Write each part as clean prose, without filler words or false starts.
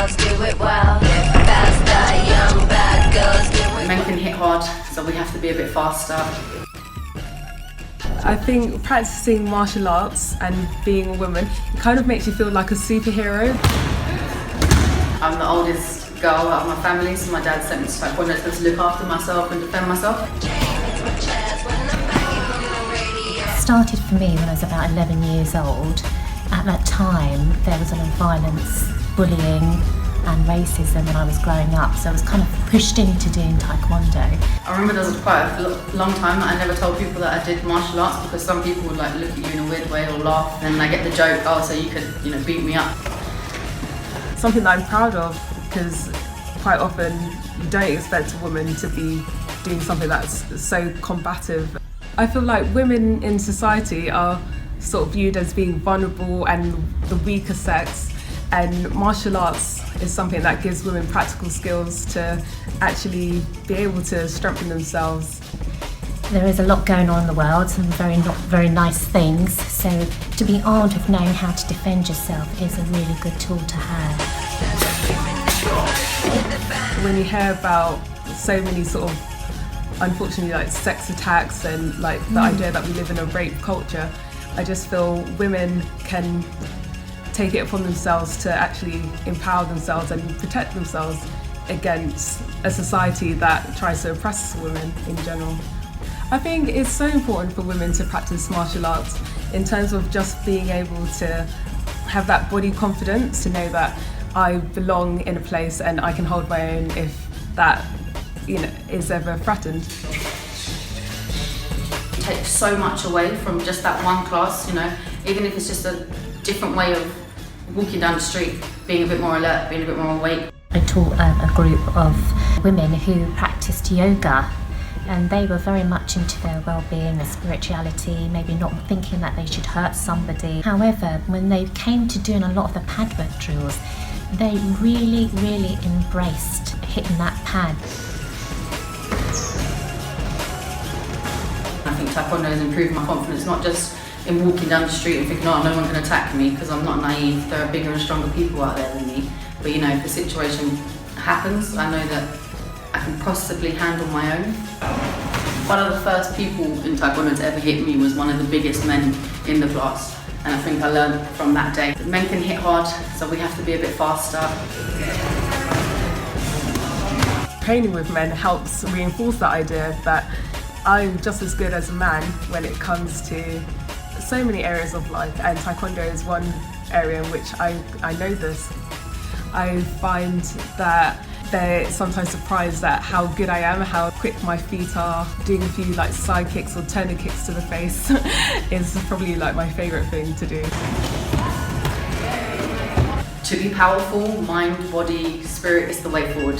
girls do it well. Faster, young bad girls do it. Men can hit hard, so we have to be a bit faster. I think practicing martial arts and being a woman, it kind of makes you feel like a superhero. I'm the oldest girl out of my family, so my dad sent me to taekwondo to look after myself and defend myself. It started for me when I was about 11 years old. At that time, there was a lot of violence, bullying and racism when I was growing up, so I was kind of pushed into doing taekwondo. I remember there was quite a long time that I never told people that I did martial arts because some people would like look at you in a weird way or laugh, and I get the joke, oh, so you could, beat me up. Something that I'm proud of, because quite often you don't expect a woman to be doing something that's so combative. I feel like women in society are sort of viewed as being vulnerable and the weaker sex, and martial arts is something that gives women practical skills to actually be able to strengthen themselves. There is a lot going on in the world, some not very nice things, so to be armed with knowing how to defend yourself is a really good tool to have. When you hear about so many sort of, unfortunately, like sex attacks and like the idea that we live in a rape culture, I just feel women can take it upon themselves to actually empower themselves and protect themselves against a society that tries to oppress women in general. I think it's so important for women to practice martial arts in terms of just being able to have that body confidence, to know that I belong in a place and I can hold my own if that is ever threatened. It takes so much away from just that one class, even if it's just a different way of walking down the street, being a bit more alert, being a bit more awake. I taught a group of women who practiced yoga, and they were very much into their well-being, their spirituality, maybe not thinking that they should hurt somebody. However, when they came to doing a lot of the pad work drills, they really, really embraced hitting that pad. I think taekwondo has improved my confidence, not just in walking down the street and thinking, oh, no one can attack me, because I'm not naive. There are bigger and stronger people out there than me. But if the situation happens, I know that I can possibly handle my own. One of the first people in taekwondo to ever hit me was one of the biggest men in the class. And I think I learned from that day. Men can hit hard, so we have to be a bit faster. Training with men helps reinforce that idea that I'm just as good as a man when it comes to so many areas of life, and taekwondo is one area in which I know this. I find that they're sometimes surprised at how good I am, how quick my feet are. Doing a few like side kicks or turner kicks to the face is probably like my favourite thing to do. To be powerful, mind, body, spirit is the way forward.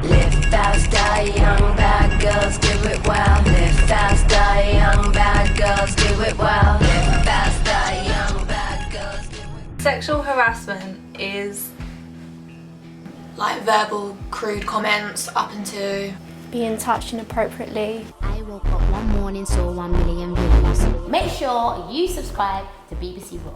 Live faster, young bad girls do it well. Live faster, young bad girls do it well. Live faster, young bad girls do it well. Sexual harassment is like verbal, crude comments up into being touched inappropriately. I woke up one morning, saw 1 million views. Make sure you subscribe to BBC Raw.